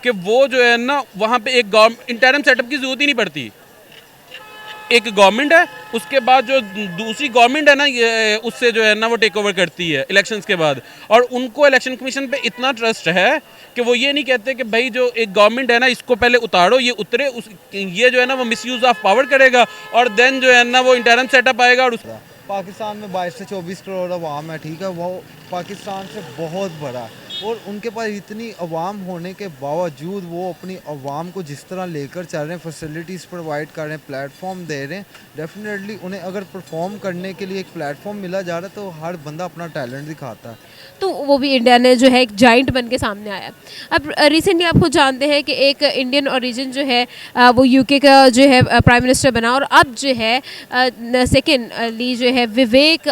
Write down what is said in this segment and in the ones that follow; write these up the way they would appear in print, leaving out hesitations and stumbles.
कि वो जो है ना वहाँ पे एक इंटरम सेटअप की ज़रूरत ही नहीं पड़ती। एक गवर्नमेंट है, उसके बाद जो दूसरी गवर्नमेंट है ना ये उससे जो है ना वो टेक ओवर करती है इलेक्शंस के बाद। और उनको इलेक्शन कमीशन पे इतना ट्रस्ट है कि वो ये नहीं कहते कि भाई जो एक गवर्नमेंट है ना इसको पहले उतारो, ये उतरे ये जो है ना वो मिसयूज़ ऑफ पावर करेगा और देन जो है ना वो इंटरम सेटअप आएगा। और पाकिस्तान में 22 से 24 करोड़ अवाम है, ठीक है, वो पाकिस्तान से बहुत बड़ा है और उनके पास इतनी अवाम होने के बावजूद वो अपनी अवाम को जिस तरह लेकर चल रहे हैं, फैसिलिटीज़ प्रोवाइड कर रहे हैं, प्लेटफॉर्म दे रहे हैं, डेफिनेटली उन्हें अगर परफॉर्म करने के लिए एक प्लेटफॉर्म मिला जा रहा है तो हर बंदा अपना टैलेंट दिखाता है। तो वो भी इंडिया ने जो है एक जाइंट बन के सामने आया। अब रिसेंटली आप खुद जानते हैं कि एक इंडियन ओरिजिन जो है वो यूके का जो है प्राइम मिनिस्टर बना और अब जो है सेकेंडली जो है विवेक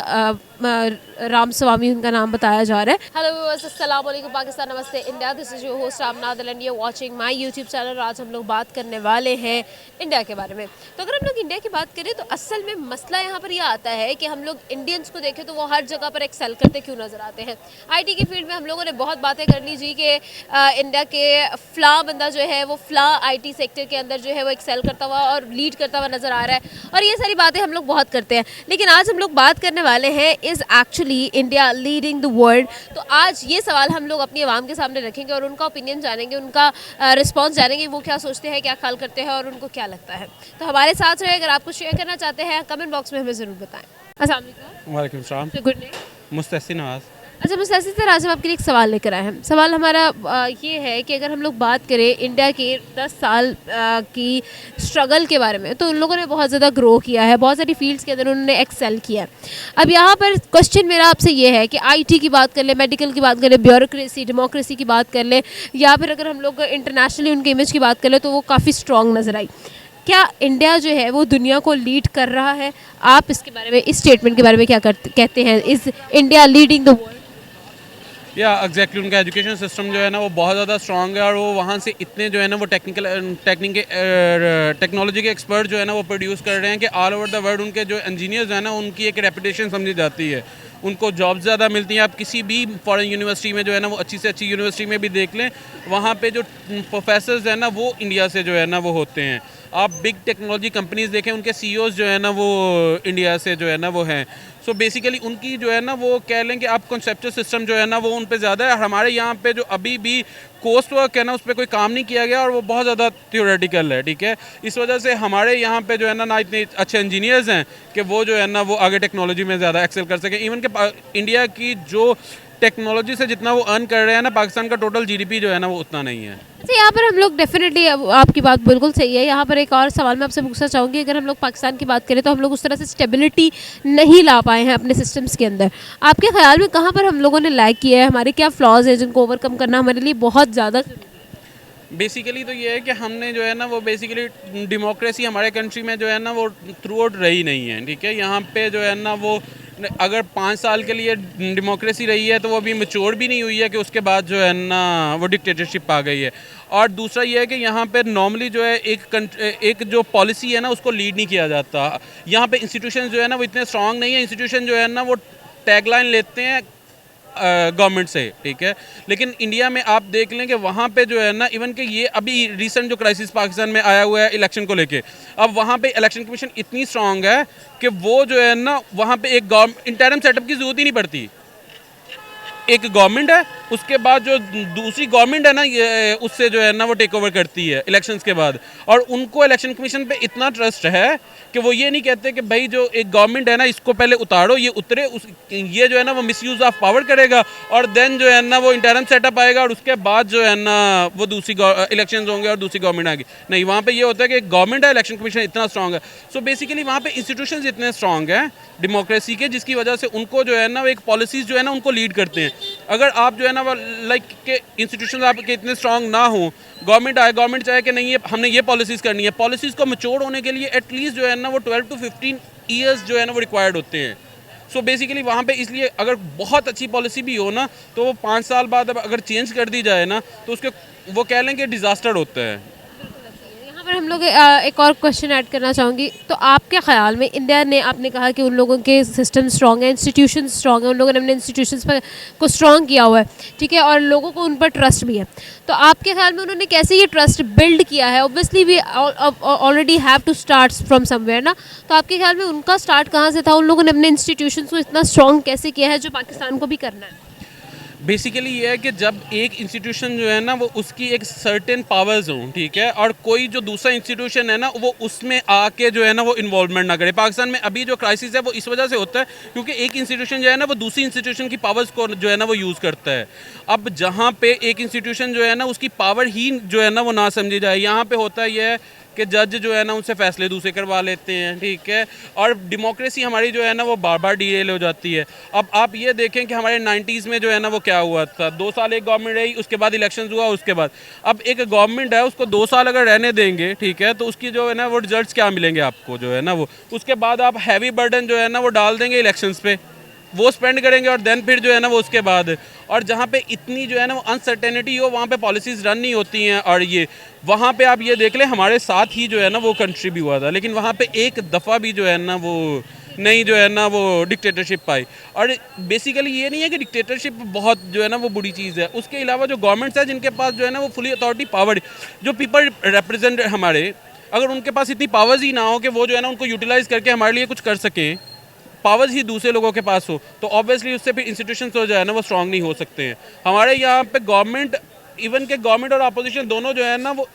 रामस्वामी उनका नाम बताया जा रहा है। हेलो व्यूअर्स, अस्सलाम वालेकुम, पाकिस्तान, नमस्ते India. This is your host Ramnath and you watching my YouTube channel. आज हम लोग बात करने वाले हैं इंडिया के बारे में। तो अगर हम लोग इंडिया की बात करें तो असल में मसला यहाँ पर यह आता है कि हम लोग इंडियंस को देखें तो वो हर जगह पर एक्सेल करते क्यों नज़र आते हैं। आईटी की फील्ड में हम लोगों ने बहुत बातें कर ली जी कि इंडिया के फ़ला बंदा जो है वो फ़ला आईटी सेक्टर के अंदर जो है वो एक्सेल करता हुआ और लीड करता हुआ नज़र आ रहा है और ये सारी बातें हम लोग बहुत करते हैं। लेकिन आज हम लोग बात करने वाले हैं is actually India leading the world. तो आज ये सवाल हम लोग अपनी आवाम के सामने रखेंगे और उनका ओपिनियन जानेंगे, उनका रिस्पॉन्स जानेंगे, वो क्या सोचते हैं, क्या ख्याल करते हैं और उनको क्या लगता है। तो हमारे साथ रहे। अगर आप कुछ शेयर करना चाहते हैं कमेंट बॉक्स में हमें ज़रूर बताएं। अस्सलाम वालेकुम। वालेकुम सलाम। Good name. मुस्तहसिन नवाज। अच्छा मुस्तैसिर सर, आज हम आपके लिए एक सवाल लेकर आए हैं। सवाल हमारा ये है कि अगर हम लोग बात करें इंडिया के 10 साल की स्ट्रगल के बारे में, तो उन लोगों ने बहुत ज़्यादा ग्रो किया है, बहुत सारी फील्ड्स के अंदर उन्होंने एक्सेल किया है। अब यहाँ पर क्वेश्चन मेरा आपसे ये है कि आईटी की बात कर ले, मेडिकल की बात कर ले, ब्यूरोक्रेसी डेमोक्रेसी की बात कर ले, या फिर अगर हम लोग इंटरनेशनली उनके इमेज की बात कर ले तो वो काफ़ी स्ट्रॉन्ग नज़र आई। क्या इंडिया जो है वो दुनिया को लीड कर रहा है? आप इसके बारे में, इस स्टेटमेंट के बारे में क्या कहते हैं? Is India leading the world? या एग्जैक्टली उनका एजुकेशन सिस्टम जो है ना वो बहुत ज़्यादा स्ट्रॉन्ग है और वो वहाँ से इतने जो है ना वो टेक्नोलॉजी के एक्सपर्ट जो है ना वो प्रोड्यूस कर रहे हैं कि ऑल ओवर द वर्ल्ड उनके जो इंजीनियर्स हैं ना उनकी एक रेपुटेशन समझी जाती है, उनको जॉब्स ज़्यादा मिलती हैं। आप किसी भी फॉरेन यूनिवर्सिटी में जो है ना वो अच्छी से अच्छी यूनिवर्सिटी में भी देख लें, वहाँ पे जो प्रोफेसर्स हैं ना वो इंडिया से जो है ना वो होते हैं। आप बिग टेक्नोलॉजी कंपनीज देखें, उनके सीईओज जो है ना वो इंडिया से जो है ना वो हैं। सो बेसिकली उनकी जो है ना वो कह लें कि आप कॉन्सेप्चुअल सिस्टम जो है ना वो उन पे ज़्यादा है। हमारे यहाँ पे जो अभी भी कोस्ट वर्क है ना उस पर कोई काम नहीं किया गया और वो बहुत ज़्यादा थियोरेटिकल है, ठीक है। इस वजह से हमारे यहाँ पे जो है ना इतने अच्छे इंजीनियर्स हैं कि वो जो है ना वो आगे टेक्नोलॉजी में ज़्यादा एक्सेल कर सकें। इवन के इंडिया की जो टेक्नोलॉजी से जितना वो अर्न कर रहे हैं ना, पाकिस्तान का टोटल जीडीपी जो है ना वो उतना नहीं है। अच्छा, यहाँ पर हम लोग डेफिनेटली, आपकी बात बिल्कुल सही है। यहाँ पर एक और सवाल मैं आपसे पूछना चाहूँगी। अगर हम लोग पाकिस्तान की बात करें तो हम लोग उस तरह से स्टेबिलिटी नहीं ला पाए हैं अपने सिस्टम्स के अंदर। आपके ख्याल में कहाँ पर हम लोगों ने लैग किया है? हमारे क्या फ्लॉज हैं जिनको ओवरकम करना हमारे लिए बहुत ज़्यादा? बेसिकली तो ये है कि हमने जो है ना वो बेसिकली डेमोक्रेसी हमारे कंट्री में जो है ना वो थ्रू आउट रही नहीं है, ठीक है। यहाँ पे जो है ना वो अगर 5 साल के लिए डेमोक्रेसी रही है तो वो अभी मैच्योर भी नहीं हुई है कि उसके बाद जो है ना वो डिक्टेटरशिप आ गई है। और दूसरा ये है कि यहाँ पे नॉर्मली जो है एक जो पॉलिसी है ना उसको लीड नहीं किया जाता। यहाँ पे इंस्टीट्यूशन जो है ना वो इतने स्ट्रांग नहीं है। इंस्टीट्यूशन जो है ना वो टैगलाइन लेते हैं गवर्नमेंट से, ठीक है। लेकिन इंडिया में आप देख लें कि वहाँ पे जो है ना इवन कि ये अभी रिसेंट जो क्राइसिस पाकिस्तान में आया हुआ है इलेक्शन को लेके, अब वहाँ पे इलेक्शन कमीशन इतनी स्ट्रांग है कि वो जो है ना वहाँ पे एक इंटरम सेटअप की ज़रूरत ही नहीं पड़ती। एक गवर्नमेंट है, उसके बाद जो दूसरी गवर्नमेंट है ना ये उससे जो है ना वो टेक ओवर करती है इलेक्शंस के बाद। और उनको इलेक्शन कमीशन पे इतना ट्रस्ट है कि वो ये नहीं कहते कि भाई जो एक गवर्नमेंट है ना इसको पहले उतारो, ये उतरे ये जो है ना वो मिसयूज़ ऑफ पावर करेगा और देन जो है ना वो इंटरम सेटअप आएगा और उसके बाद जो है ना वो दूसरी इलेक्शन होंगे और दूसरी गवर्नमेंट आएगी। नहीं, वहाँ पर ये होता है कि गवर्नमेंट है, इलेक्शन कमीशन इतना स्ट्रॉन्ग है। सो बेसिकली वहाँ पर इंस्टीट्यूशन इतने स्ट्रॉन्ग हैं डेमोक्रेसी के, जिसकी वजह से उनको जो है ना वो एक पॉलिसीज़ जो है ना उनको लीड करते हैं। अगर आप जो है ना लाइक के इंस्टीट्यूशन आपके इतने स्ट्रांग ना हो, गवर्नमेंट आए, गवर्नमेंट चाहे कि नहीं ये हमने ये पॉलिसीज़ करनी है, पॉलिसीज़ को मैच्योर होने के लिए एटलीस्ट जो है ना वो 12 to 15 ईयर्स जो है ना वो रिक्वायर्ड होते हैं। सो बेसिकली वहाँ पे इसलिए अगर बहुत अच्छी पॉलिसी भी हो ना तो वो 5 साल बाद अगर चेंज कर दी जाए ना तो उसके वो कह लें कि डिज़ास्टर होता है। पर हम हम लोग एक और क्वेश्चन ऐड करना चाहूँगी। तो आपके ख्याल में इंडिया ने, आपने कहा कि उन लोगों के सिस्टम स्ट्रॉन्ग है, इंस्टीट्यूशन स्ट्रॉन्ग है, उन लोगों ने अपने इंस्टीट्यूशंस पर को स्ट्रॉन्ग किया हुआ है, ठीक है, और लोगों को उन पर ट्रस्ट भी है। तो आपके ख्याल में उन्होंने कैसे ये ट्रस्ट बिल्ड किया है? Obviously we already have to start from somewhere ना। तो आपके ख्याल में उनका स्टार्ट कहाँ से था? उन लोगों ने अपने इंस्टीट्यूशंस को इतना स्ट्रॉन्ग कैसे किया है जो पाकिस्तान को भी करना है? बेसिकली ये है कि जब एक इंस्टीट्यूशन जो है ना वो उसकी एक सर्टेन पावर्स हों, ठीक है, और कोई जो दूसरा इंस्टीट्यूशन है ना वो उसमें आके जो है ना वो इन्वॉल्वमेंट ना करे। पाकिस्तान में अभी जो क्राइसिस है वो इस वजह से होता है क्योंकि एक इंस्टीट्यूशन जो है ना वो दूसरी इंस्टीट्यूशन की पावर्स को जो है ना वो यूज़ करता है। अब जहाँ पे एक इंस्टीट्यूशन जो है ना उसकी पावर ही जो है ना वो ना समझी जाए, यहाँ पे होता है ये है कि जज जो है ना उनसे फैसले दूसरे करवा लेते हैं, ठीक है, और डेमोक्रेसी हमारी जो है ना वो बार बार डीरेल हो जाती है। अब आप ये देखें कि हमारे 90s में जो है ना वो क्या हुआ था, 2 साल एक गवर्नमेंट रही, उसके बाद इलेक्शंस हुआ, उसके बाद अब एक गवर्नमेंट है उसको 2 साल अगर रहने देंगे, ठीक है, तो उसकी जो है ना वो रिजल्ट्स क्या मिलेंगे आपको जो है ना वो, उसके बाद आप हैवी बर्डन जो है ना वो डाल देंगे इलेक्शंस पे, वो स्पेंड करेंगे और देन फिर जो है ना वो उसके बाद, और जहाँ पे इतनी जो है ना वो अनसर्टेनिटी हो वहाँ पे पॉलिसीज़ रन नहीं होती हैं। और ये वहाँ पे आप ये देख लें हमारे साथ ही जो है ना वो कंट्री भी हुआ था, लेकिन वहाँ पे एक दफ़ा भी जो है ना वो नहीं जो है ना वो डिक्टेटरशिप पाई। और बेसिकली ये नहीं है कि डिक्टेटरशिप बहुत जो है ना वो बुरी चीज़ है, उसके अलावा जो गवर्नमेंट्स है जिनके पास जो है ना वो फुली अथॉरिटी पावर, जो पीपल रिप्रेजेंट हमारे, अगर उनके पास इतनी पावर्स ही ना हो कि वो जो है ना उनको यूटिलाइज़ करके हमारे लिए कुछ कर सकें, पावर्स ही दूसरे लोगों के पास हो, तो ऑब्वियसली उससे फिर इंस्टीट्यूशंस हो जाए ना वो स्ट्रांग नहीं हो सकते हैं। हमारे यहाँ पे गवर्नमेंट, इवन के गवर्नमेंट और अपोजिशन दोनों जो है ना वो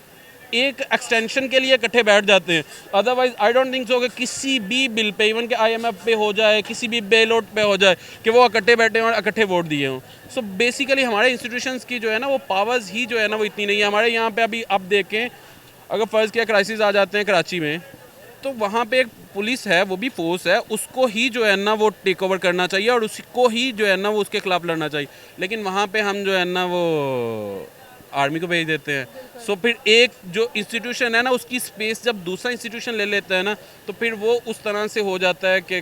एक एक्सटेंशन के लिए इकट्ठे बैठ जाते हैं। Otherwise I don't think so कि किसी भी बिल पे, इवन के IMF पे हो जाए, किसी भी बेल आउट पे हो जाए, कि वो इकट्ठे बैठे हों और इकट्ठे वोट दिए हों। सो बेसिकली हमारे इंस्टीट्यूशंस की जो है ना वो पावर्स ही जो है ना वो इतनी नहीं है। हमारे यहाँ पे अभी आप देखें, अगर फ़र्ज़ किया क्राइसिस आ जाते हैं कराची में, तो वहाँ पे एक पुलिस है, वो भी फोर्स है, उसको ही जो है ना वो टेक ओवर करना चाहिए और उसको ही जो है ना वो उसके खिलाफ लड़ना चाहिए। लेकिन वहाँ पे हम जो है ना वो आर्मी को भेज देते हैं। सो फिर एक जो इंस्टीट्यूशन है ना उसकी स्पेस जब दूसरा इंस्टीट्यूशन ले लेता है ना, तो फिर वो उस तरह से हो जाता है कि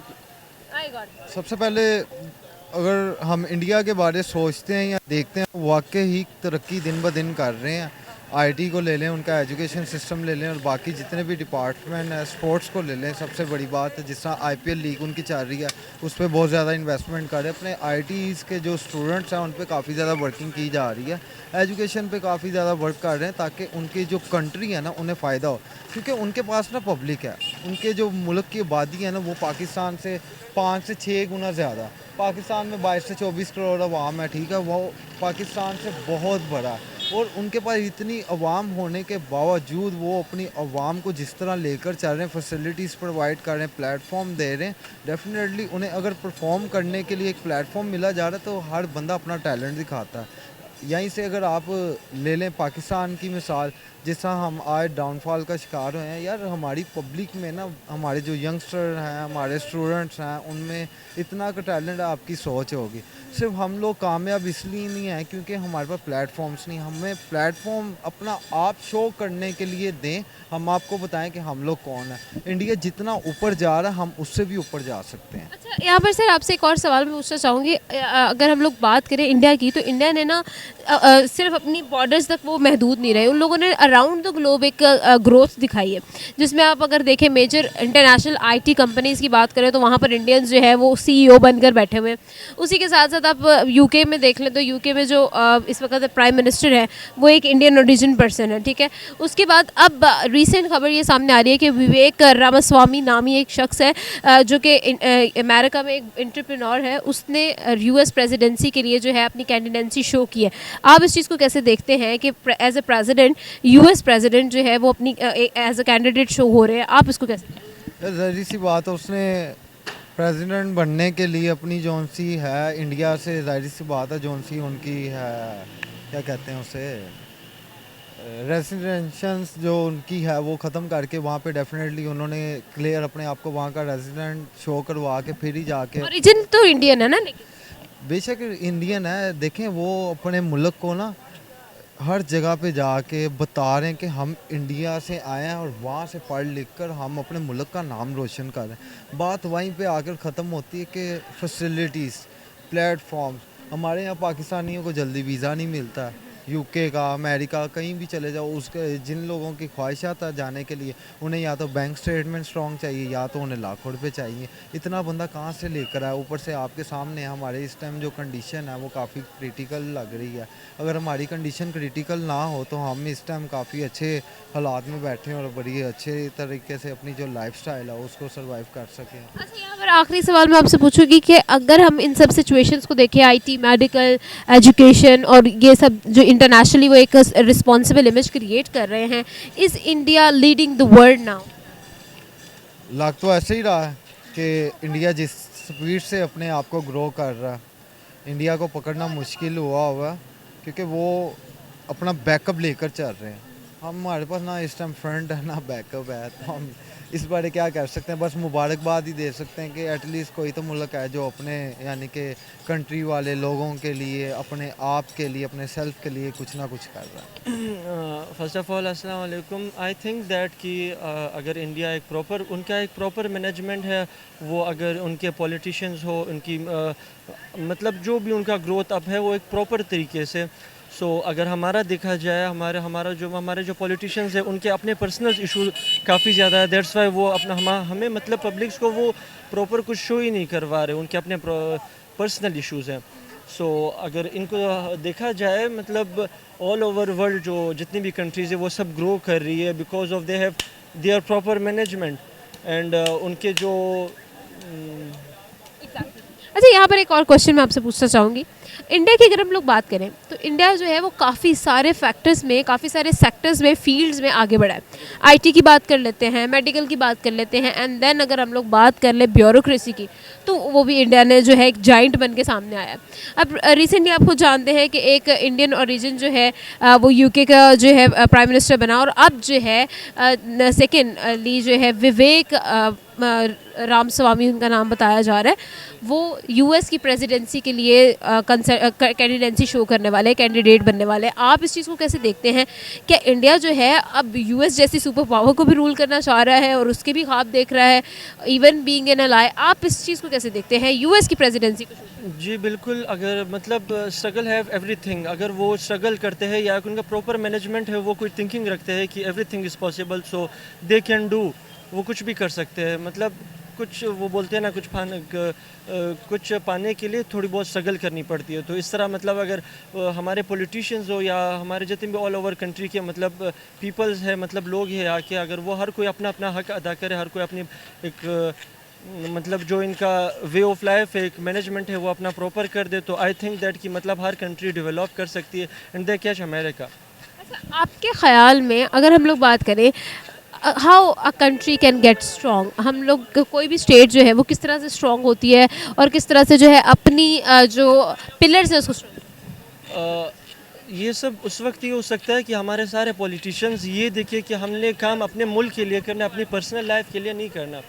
सबसे पहले अगर हम इंडिया के बारे सोचते हैं या देखते हैं, वाकई ही तरक्की दिन ब दिन कर रहे हैं। आईटी को ले लें, उनका एजुकेशन सिस्टम ले लें, और बाकी जितने भी डिपार्टमेंट है, स्पोर्ट्स को ले लें। सबसे बड़ी बात है जिस तरह IPL लीग उनकी चल रही है, उस पर बहुत ज़्यादा इन्वेस्टमेंट कर रहे हैं। अपने ITs के जो स्टूडेंट्स हैं उन पर काफ़ी ज़्यादा वर्किंग की जा रही है, एजुकेशन पे काफ़ी ज़्यादा वर्क कर रहे हैं ताकि उनकी जो कंट्री है ना उन्हें फ़ायदा हो। क्योंकि उनके पास ना पब्लिक है, उनके जो मुल्क की आबादी है ना वो पाकिस्तान से 5 से 6 गुना ज़्यादा। पाकिस्तान में 22 से 24 करोड़ अवाम है, ठीक है, वो पाकिस्तान से बहुत बड़ा है। और उनके पास इतनी अवाम होने के बावजूद वो अपनी अवाम को जिस तरह लेकर चल रहे हैं, फैसिलिटीज़ प्रोवाइड कर रहे हैं, प्लेटफॉर्म दे रहे हैं। डेफिनेटली उन्हें अगर परफॉर्म करने के लिए एक प्लेटफॉर्म मिला जा रहा है तो हर बंदा अपना टैलेंट दिखाता है। यहीं से अगर आप ले लें पाकिस्तान की मिसाल, जिस तरह हम आज डाउनफॉल का शिकार हुए हैं, यार हमारी पब्लिक में ना, हमारे जो यंगस्टर हैं, हमारे स्टूडेंट्स हैं, उनमें इतना का टैलेंट आपकी सोच होगी। सिर्फ हम लोग कामयाब इसलिए नहीं हैं क्योंकि हमारे पास प्लेटफॉर्म्स नहीं। हमें प्लेटफॉर्म अपना आप शो करने के लिए दें, हम आपको बताएं कि हम लोग कौन है। इंडिया जितना ऊपर जा रहा है हम उससे भी ऊपर जा सकते हैं। अच्छा, यहाँ पर सर आपसे एक और सवाल मैं पूछना चाहूँगी। अगर हम लोग बात करें इंडिया की, तो इंडिया ने ना सिर्फ अपनी बॉर्डर्स तक वो महदूद नहीं रहे, उन लोगों ने अराउंड द ग्लोब एक ग्रोथ दिखाई है, जिसमें आप अगर देखें मेजर इंटरनेशनल IT कंपनीज़ की बात करें तो वहाँ पर इंडियंस जो है वो CEO बनकर बैठे हुए हैं। उसी के साथ साथ आप UK में देख लें तो UK में जो इस वक्त प्राइम मिनिस्टर है वो एक इंडियन ओरिजिन पर्सन है, ठीक है। उसके बाद अब रिसेंट खबर ये सामने आ रही है कि विवेक रामास्वामी नामी एक शख्स है जो कि अमेरिका में एक एंटरप्रेन्योर है, उसने US प्रेसिडेंसी के लिए जो है अपनी कैंडिडेंसी शो की है। आप इस चीज़ को कैसे देखते हैं कि as a president US president जो है वो अपनी एज ए कैंडिडेट शो हो रहे हैं? आप इसको कैसे? ज़ाहिर सी बात है, उसने प्रेसिडेंट बनने के लिए अपनी जौन सी है इंडिया से, ज़ाहिर सी बात है जौन सी उनकी है, क्या कहते हैं उसे, रेजिडेंशंस जो उनकी है वो ख़त्म करके वहाँ पे डेफिनेटली उन्होंने क्लियर अपने आप को वहाँ का रेजिडेंट शो करवा के फिर ही जाके। ओरिजिन तो इंडियन है ना, लेकिन बेशक इंडियन है, देखें वो अपने मुल्क को ना हर जगह पे जाके बता रहे हैं कि हम इंडिया से आए हैं और वहाँ से पढ़ लिख कर हम अपने मुल्क का नाम रोशन कर रहे हैं। बात वहीं पे आकर ख़त्म होती है कि फैसिलिटीज़, प्लेटफॉर्म्स, हमारे यहाँ पाकिस्तानियों को जल्दी वीज़ा नहीं मिलता है, यूके का, अमेरिका, कहीं भी चले जाओ, उसके जिन लोगों की ख्वाहिशात है जाने के लिए, उन्हें या तो बैंक स्टेटमेंट स्ट्रॉन्ग चाहिए या तो उन्हें लाखों रुपए चाहिए। इतना बंदा कहाँ से लेकर आए? ऊपर से आपके सामने हमारे इस टाइम जो कंडीशन है वो काफ़ी क्रिटिकल लग रही है। अगर हमारी कंडीशन क्रिटिकल ना हो तो हम इस टाइम काफ़ी अच्छे हालात में बैठे हैं और बड़ी अच्छे तरीके से अपनी जो लाइफस्टाइल है उसको सर्वाइव कर सकें। अच्छा, यहाँ पर आखिरी सवाल मैं आपसे पूछूंगी कि अगर हम इन सब सिचुएशंस को देखें, आईटी, मेडिकल, एजुकेशन और ये सब जो इंटरनेशनली वो एक रिस्पॉन्सिबल इमेज क्रिएट कर रहे हैं, is India leading the world now? लग तो ऐसे ही रहा है कि इंडिया जिस स्पीड से अपने आप को ग्रो कर रहा है, इंडिया को पकड़ना मुश्किल हुआ है, क्योंकि वो अपना बैकअप लेकर चल रहे हैं। हमारे पास ना इस टाइम फ्रंट है ना बैकअप है, तो हम इस बारे क्या कर सकते हैं? बस मुबारकबाद ही दे सकते हैं कि एटलीस्ट कोई तो मुल्क है जो अपने यानी कि कंट्री वाले लोगों के लिए, अपने आप के लिए, अपने सेल्फ के लिए कुछ ना कुछ कर रहा है। फर्स्ट ऑफ ऑल अस्सलाम वालेकुम। आई थिंक दैट कि अगर इंडिया एक प्रॉपर, उनका एक प्रॉपर मैनेजमेंट है, वो अगर उनके पॉलिटिशियंस हो, उनकी मतलब जो भी उनका ग्रोथ अप है वो एक प्रॉपर तरीके से। सो अगर हमारा देखा जाए, हमारे जो पॉलिटिशियंस हैं उनके अपने पर्सनल इशू काफ़ी ज़्यादा है। दैट्स वाई वो अपना हमें मतलब पब्लिक्स को वो प्रॉपर कुछ शो ही नहीं करवा रहे, उनके अपने पर्सनल इश्यूज़ हैं। सो अगर इनको देखा जाए, मतलब ऑल ओवर वर्ल्ड जो जितनी भी कंट्रीज़ है वो सब ग्रो कर रही है because of they have their proper management and उनके जो अच्छा, यहाँ पर एक और क्वेश्चन मैं आपसे पूछना चाहूँगी। इंडिया की अगर हम लोग बात करें तो इंडिया जो है वो काफ़ी सारे फैक्टर्स में, काफ़ी सारे सेक्टर्स में, फील्ड्स में आगे बढ़ा है। आईटी की बात कर लेते हैं, मेडिकल की बात कर लेते हैं, एंड देन अगर हम लोग बात कर ले ब्यूरोक्रेसी की, तो वो भी इंडिया ने जो है एक जाइंट बन के सामने आया है। अब रिसेंटली आप खुद जानते हैं कि एक इंडियन ओरिजिन जो है वो यूके का जो है प्राइम मिनिस्टर बना, और अब जो है सेकेंडली जो है विवेक रामस्वामी उनका नाम बताया जा रहा है, वो यूएस की प्रेसिडेंसी के लिए कैंडिडेंसी शो करने वाले, कैंडिडेट बनने वाले। आप इस चीज़ को कैसे देखते हैं? क्या इंडिया जो है अब यूएस जैसी सुपर पावर को भी रूल करना चाह रहा है और उसके भी ख्वाब देख रहा है, इवन बीइंग एन अलाई? आप इस चीज़ को कैसे देखते हैं, यूएस की प्रेसिडेंसी को? जी बिल्कुल। अगर मतलब स्ट्रगल हैव एवरीथिंग, अगर वो स्ट्रगल करते हैं या उनका प्रॉपर मैनेजमेंट है, वो कोई थिंकिंग रखते हैं कि everything is possible, so they can do, वो कुछ भी कर सकते हैं। मतलब कुछ वो बोलते हैं ना, कुछ पाने के लिए थोड़ी बहुत स्ट्रगल करनी पड़ती है। तो इस तरह मतलब अगर हमारे पॉलिटिशियंस हो या हमारे जितने भी ऑल ओवर कंट्री के मतलब पीपल्स है, मतलब लोग हैं आके, अगर वो हर कोई अपना अपना हक अदा करे, हर कोई अपनी एक मतलब जो इनका वे ऑफ लाइफ है, एक मैनेजमेंट है, वो अपना प्रॉपर कर दे, तो आई थिंक दैट कि मतलब हर कंट्री डेवलप कर सकती है एंड दे कैच अमेरिका। अच्छा, आपके ख्याल में अगर हम लोग बात करें, how a country can get strong, हम लोग कोई भी स्टेट जो है वो किस तरह से स्ट्रॉन्ग होती है और किस तरह से जो है अपनी जो पिलर्स है उसको ये सब उस वक्त ही हो सकता है कि हमारे सारे पॉलिटिशियंस ये देखें कि हमने काम अपने मुल्क के लिए करना, अपनी पर्सनल लाइफ के लिए नहीं करना।